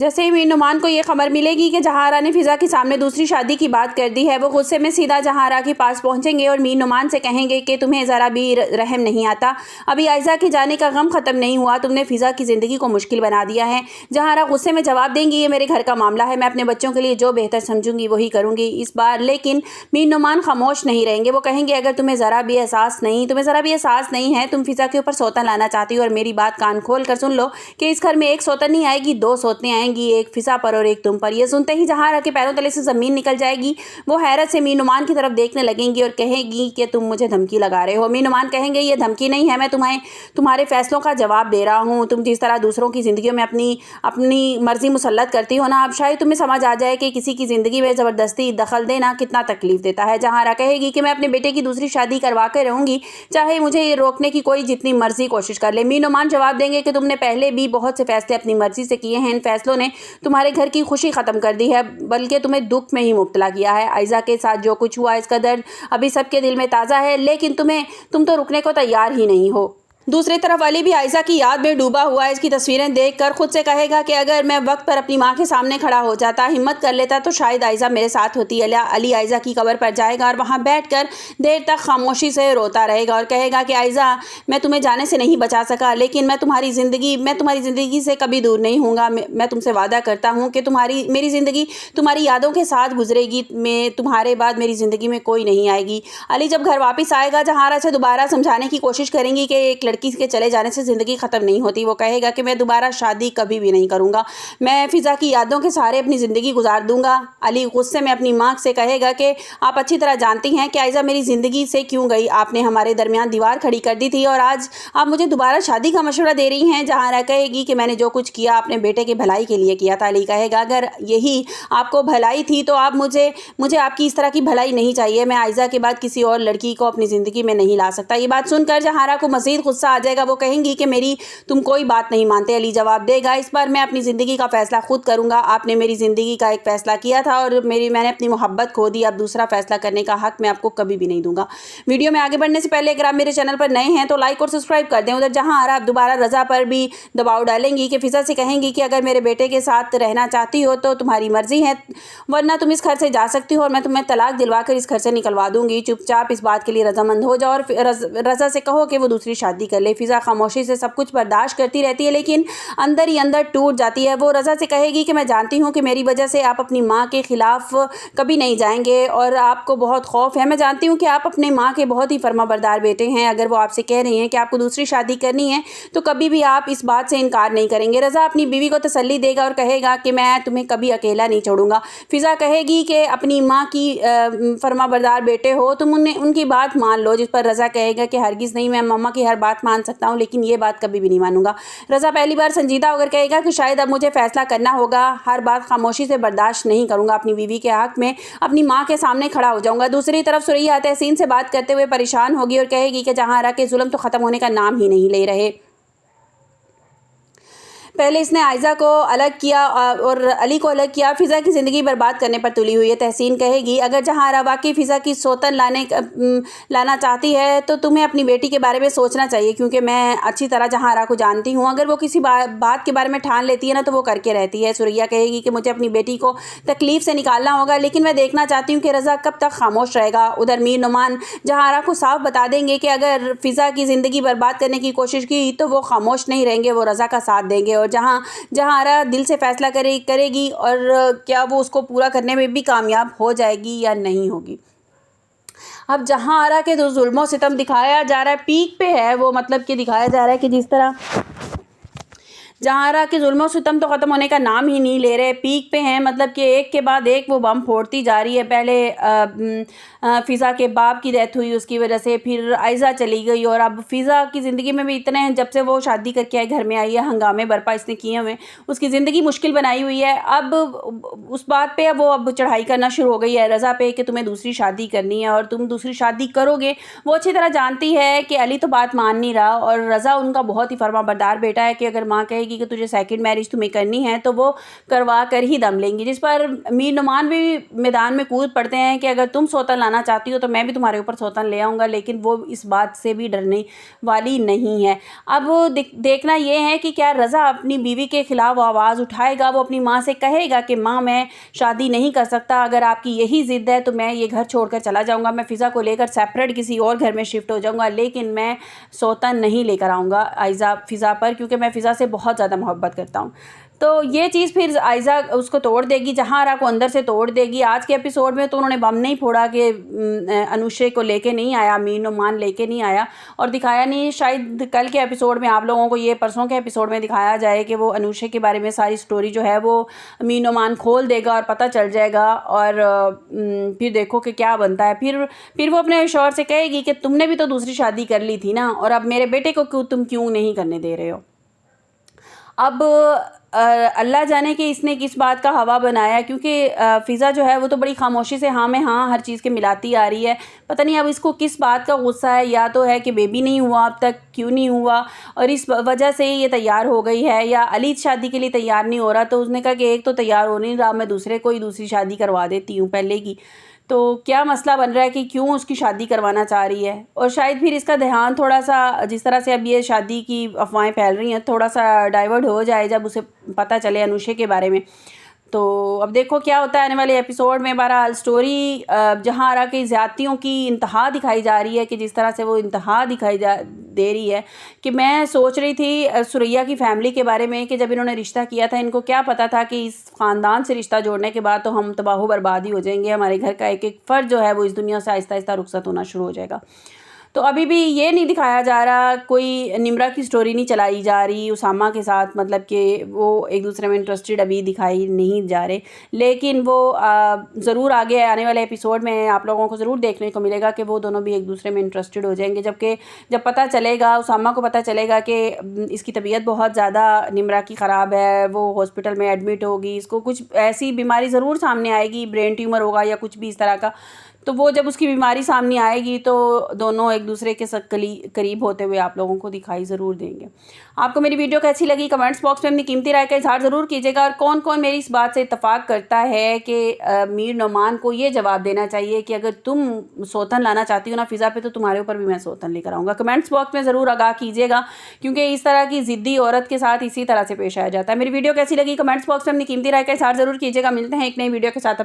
जैसे ही मीर नुमान को ये खबर मिलेगी कि जहांरा ने फिज़ा के सामने दूसरी शादी की बात कर दी है, वो गुस्से में सीधा जहांरा के पास पहुंचेंगे और मीर नुमान से कहेंगे कि तुम्हें ज़रा भी रहम नहीं आता। अभी आयज़ा के जाने का गम ख़त्म नहीं हुआ, तुमने फिज़ा की ज़िंदगी को मुश्किल बना दिया है। जहांरा गुस्से में जवाब देंगी, ये मेरे घर का मामला है, मैं अपने बच्चों के लिए जो बेहतर समझूंगी वही करूँगी इस बार। लेकिन मीर नुमान खामोश नहीं रहेंगे। वो कहेंगे, अगर तुम्हें ज़रा भी एहसास नहीं है, तुम फिज़ा के ऊपर सौतन लाना चाहती हो। और मेरी बात कान खोल कर सुन लो कि इस घर में एक सौतन नहीं आएगी, दो सौतनें आएंगी, एक फिज़ा पर और एक तुम पर। ये सुनते ही जहांरा के पैरों तले से ज़मीन निकल जाएगी। वो हैरत से मीर नुमान की तरफ देखने लगेंगी और कहेगी कि तुम मुझे धमकी लगा रहे हो। मीर नुमान कहेंगे, ये धमकी नहीं है, मैं तुम्हारे फैसलों का जवाब दे रहा हूँ। तुम जिस तरह दूसरों की ज़िंदगी में अपनी मर्जी मुसल्लत करती हो ना, अब शायद तुम्हें समझ आ जाए कि किसी की ज़िंदगी में ज़बरदस्ती दखल देना कितना तकलीफ देता है। जहांरा कहेगी कि मैं अपने बेटे की दूसरी शादी करवा कर रहूँगी, चाहे मुझे ये रोकने की कोई जितनी मर्जी कोशिश कर ले। मीर नुमान जवाब देंगे कि तुमने पहले भी बहुत से फैसले अपनी मर्जी से किए हैं, इन फैसलों ने तुम्हारे घर की खुशी ख़त्म कर दी है, बल्कि तुम्हें दुख में ही मुब्तला किया है। आयज़ा के साथ जो कुछ हुआ, इसका दर्द अभी सबके दिल में ताज़ा है, लेकिन तुम तो रुकने को तैयार ही नहीं हो। दूसरी तरफ अली भी आयज़ा की याद में डूबा हुआ है। इसकी तस्वीरें देखकर खुद से कहेगा कि अगर मैं वक्त पर अपनी माँ के सामने खड़ा हो जाता, हिम्मत कर लेता, तो शायद आयज़ा मेरे साथ होती। अली आयज़ा की कब्र पर जाएगा और वहाँ बैठकर देर तक खामोशी से रोता रहेगा और कहेगा कि आयज़ा, मैं तुम्हें जाने से नहीं बचा सका, लेकिन मैं तुम्हारी ज़िंदगी से कभी दूर नहीं हूँगा। मैं तुमसे वादा करता हूँ कि मेरी ज़िंदगी तुम्हारी यादों के साथ गुजरेगी। तुम्हारे बाद मेरी ज़िंदगी में कोई नहीं आएगी। अली जब घर वापस आएगा, जहांरा से दोबारा समझाने की कोशिश करेंगी कि एक लड़की के चले जाने से ज़िंदगी ख़त्म नहीं होती। वो कहेगा कि मैं दोबारा शादी कभी भी नहीं करूँगा, मैं फिज़ा की यादों के सहारे अपनी ज़िंदगी गुजार दूँगा। अली गुस्से में अपनी माँ से कहेगा कि आप अच्छी तरह जानती हैं कि आयज़ा मेरी ज़िंदगी से क्यों गई। आपने हमारे दरमियान दीवार खड़ी कर दी थी और आज आप मुझे दोबारा शादी का मशवरा दे रही हैं। जहांरा कहेगी कि मैंने जो कुछ किया अपने बेटे के भलाई के लिए किया था। अली कहेगा, अगर यही आपको भलाई थी तो आप मुझे आपकी इस तरह की भलाई नहीं चाहिए। मैं आयज़ा के बाद किसी और लड़की को अपनी ज़िंदगी में नहीं ला सकता। ये बात सुनकर जहांरा को मज़ीद गुस्सा आ जाएगा। वो कहेंगी कि मेरी तुम कोई बात नहीं मानते। अली जवाब देगा, इस बार मैं अपनी ज़िंदगी का फ़ैसला खुद करूँगा। आपने मेरी ज़िंदगी का एक फ़ैसला किया था और मैंने अपनी मोहब्बत खो दी। अब दूसरा फ़ैसला करने का हक़ मैं आपको कभी भी नहीं दूंगा। वीडियो में आगे बढ़ने से पहले अगर आप मेरे चैनल पर नए हैं तो लाइक और सब्सक्राइब कर दें। उधर जहांरा आप दोबारा रज़ा पर भी दबाव डालेंगी कि फिज़ा से कहेंगी कि अगर मेरे बेटे के साथ रहना चाहती हो तो तुम्हारी मर्ज़ी है, वरना तुम इस घर से जा सकती हो और मैं तुम्हें तलाक दिलवा कर इस घर से निकलवा दूंगी। चुपचाप इस बात के लिए रजामंद हो जाओ और रज़ा से कहो कि वो दूसरी शादी कर ले। फिज़ा खामोशी से सब कुछ बर्दाश्त करती रहती है, लेकिन अंदर ही अंदर टूट जाती है। वो रज़ा से कहेगी कि मैं जानती हूँ कि मेरी वजह से आप अपनी माँ के ख़िलाफ़ कभी नहीं जाएंगे और आपको बहुत खौफ है। मैं जानती हूँ कि आप अपनी माँ के बहुत ही फर्माबरदार बेटे हैं। अगर वो आपसे कह रही हैं कि आपको दूसरी शादी करनी है तो कभी भी आप इस बात से इनकार नहीं करेंगे। रज़ा अपनी बीवी को तसल्ली देगा और कहेगा कि मैं तुम्हें कभी अकेला नहीं छोड़ूंगा। फिज़ा कहेगी कि अपनी माँ की फर्माबरदार बेटे हो, तुम उनकी बात मान लो। जिस पर रज़ा कहेगा कि हरगिज़ नहीं, मैं मम्मा की हर बात मान सकता हूँ, लेकिन ये बात कभी भी नहीं मानूंगा। रज़ा पहली बार संजीदा होकर कहेगा कि शायद अब मुझे फैसला करना होगा, हर बात खामोशी से बर्दाश्त नहीं करूंगा, अपनी बीवी के हक में अपनी माँ के सामने खड़ा हो जाऊंगा। दूसरी तरफ सुरैया तहसीन से बात करते हुए परेशान होगी और कहेगी कि जहांरा के जुल्म तो ख़त्म होने का नाम ही नहीं ले रहे। पहले इसने आयज़ा को अलग किया और अली को अलग किया, फ़िज़ा की ज़िंदगी बर्बाद करने पर तुली हुई है। तहसीन कहेगी, अगर जहांरा वाकई फ़िज़ा की सौतन लाना चाहती है तो तुम्हें अपनी बेटी के बारे में सोचना चाहिए, क्योंकि मैं अच्छी तरह जहांरा को जानती हूँ। अगर वो किसी बात के बारे में ठान लेती है ना तो वो करके रहती है। सुरैया कहेगी कि मुझे अपनी बेटी को तकलीफ़ से निकालना होगा, लेकिन मैं देखना चाहती हूँ कि रज़ा कब तक खामोश रहेगा। उधर मीर नुमान जहांरा को साफ बता देंगे कि अगर फ़िज़ा की ज़िंदगी बर्बाद करने की कोशिश की तो वो खामोश नहीं रहेंगे, वो रज़ा का साथ देंगे। और जहांरा दिल से फैसला करेगी और क्या वो उसको पूरा करने में भी कामयाब हो जाएगी या नहीं होगी। अब जहांरा के जो जुल्मों सितम दिखाया जा रहा है पीक पे है, वो मतलब कि दिखाया जा रहा है कि जिस तरह जहांरा के जुल्मों सितम तो ख़त्म होने का नाम ही नहीं ले रहे, पीक पे हैं। मतलब कि एक के बाद एक वो बम फोड़ती जा रही है। पहले फ़िज़ा के बाप की डेथ हुई, उसकी वजह से फिर आयज़ा चली गई और अब फ़िज़ा की ज़िंदगी में भी इतने हैं, जब से वो शादी करके आई घर में आई है, हंगामे बर्पा इसने किए हुए, उसकी ज़िंदगी मुश्किल बनाई हुई है। अब उस बात पे वो अब चढ़ाई करना शुरू हो गई है रज़ा पे कि तुम्हें दूसरी शादी करनी है और तुम दूसरी शादी करोगे। वो अच्छी तरह जानती है कि अली तो बात मान नहीं रहा और रज़ा उनका बहुत ही फर्माबरदार बेटा है कि अगर माँ कहेगी बोलेगी कि तुझे सेकंड मैरिज तुम्हें करनी है तो वो करवा कर ही दम लेंगी। जिस पर मीर नुमान भी मैदान में कूद पड़ते हैं कि अगर तुम सौतन लाना चाहती हो तो मैं भी तुम्हारे ऊपर सौतन ले आऊँगा, लेकिन वो इस बात से भी डरने वाली नहीं है। अब देखना ये है कि क्या रज़ा अपनी बीवी के ख़िलाफ़ आवाज़ उठाएगा, वो अपनी माँ से कहेगा कि माँ मैं शादी नहीं कर सकता, अगर आपकी यही ज़िद है तो मैं ये घर छोड़कर चला जाऊँगा, मैं फ़िज़ा को लेकर सेपरेट किसी और घर में शिफ्ट हो जाऊँगा, लेकिन मैं सौतन नहीं लेकर आऊँगा फ़िज़ा पर, क्योंकि मैं फ़िज़ा से बहुत ज़्यादा मोहब्बत करता हूँ। तो ये चीज़ फिर आयज़ा उसको तोड़ देगी, जहांआरा को अंदर से तोड़ देगी। आज के एपिसोड में तो उन्होंने बम नहीं फोड़ा कि अनुशे को लेके नहीं आया, मीर नुमान लेके नहीं आया और दिखाया नहीं। शायद कल के एपिसोड में आप लोगों को, ये परसों के एपिसोड में दिखाया जाए कि वो अनुशे के बारे में सारी स्टोरी जो है वो मीर नुमान खोल देगा और पता चल जाएगा, और फिर देखो कि क्या बनता है। फिर वो अपने शौहर से कहेगी कि तुमने भी तो दूसरी शादी कर ली थी ना, और अब मेरे बेटे को तुम क्यों नहीं करने दे रहे हो। अब अल्लाह जाने कि इसने किस बात का हवा बनाया, क्योंकि फ़िज़ा जो है वो तो बड़ी खामोशी से हाँ में हाँ हर चीज़ के मिलाती आ रही है। पता नहीं अब इसको किस बात का गुस्सा है, या तो है कि बेबी नहीं हुआ अब तक, क्यों नहीं हुआ और इस वजह से ये तैयार हो गई है, या अली शादी के लिए तैयार नहीं हो रहा तो उसने कहा कि एक तो तैयार हो नहीं रहा, मैं दूसरे को ही दूसरी शादी करवा देती हूँ पहले की। तो क्या मसला बन रहा है कि क्यों उसकी शादी करवाना चाह रही है। और शायद फिर इसका ध्यान थोड़ा सा, जिस तरह से अब ये शादी की अफवाहें फैल रही हैं, थोड़ा सा डाइवर्ट हो जाए जब उसे पता चले अनुशे के बारे में। तो अब देखो क्या होता है आने वाले एपिसोड में। बहरहाल स्टोरी जहांआरा की ज़्यादतियों की इंतहा दिखाई जा रही है, कि जिस तरह से वो इंतहा दिखाई दे रही है, कि मैं सोच रही थी सुरैया की फ़ैमिली के बारे में कि जब इन्होंने रिश्ता किया था इनको क्या पता था कि इस ख़ानदान से रिश्ता जोड़ने के बाद तो हम तबाह बर्बाद ही हो जाएंगे, हमारे घर का एक एक फ़र्द जो है वो इस दुनिया से आहिस्ता आहिस्ता रुखसत होना शुरू हो जाएगा। तो अभी भी ये नहीं दिखाया जा रहा, कोई निम्रा की स्टोरी नहीं चलाई जा रही उसामा के साथ, मतलब कि वो एक दूसरे में इंटरेस्टेड अभी दिखाई नहीं जा रहे, लेकिन वो ज़रूर आगे आने वाले एपिसोड में आप लोगों को ज़रूर देखने को मिलेगा कि वो दोनों भी एक दूसरे में इंटरेस्टेड हो जाएंगे। जबकि जब पता चलेगा, उसामा को पता चलेगा कि इसकी तबीयत बहुत ज़्यादा निम्रा की ख़राब है, वो हॉस्पिटल में एडमिट होगी, इसको कुछ ऐसी बीमारी ज़रूर सामने आएगी, ब्रेन ट्यूमर होगा या कुछ भी इस तरह का। तो वो जब उसकी बीमारी सामने आएगी तो दोनों एक दूसरे के करीब होते हुए आप लोगों को दिखाई ज़रूर देंगे। आपको मेरी वीडियो कैसी लगी कमेंट्स बॉक्स में अपनी कीमती राय का इज़हार ज़रूर कीजिएगा। और कौन कौन मेरी इस बात से इत्तफाक करता है कि मीर नुमान को ये जवाब देना चाहिए कि अगर तुम सौतन लाना चाहती हो ना फ़िज़ा पे, तो तुम्हारे ऊपर भी मैं सौतन लेकर आऊँगा। कमेंट्स बॉक्स में ज़रूर आगाह कीजिएगा, क्योंकि इस तरह की ज़िद्दी औरत के साथ इसी तरह से पेश आया जाता है। मेरी वीडियो कैसी लगी कमेंट्स बॉक्स में अपनी कीमती राय का इज़हार ज़रूर कीजिएगा। मिलते हैं एक नई वीडियो के साथ।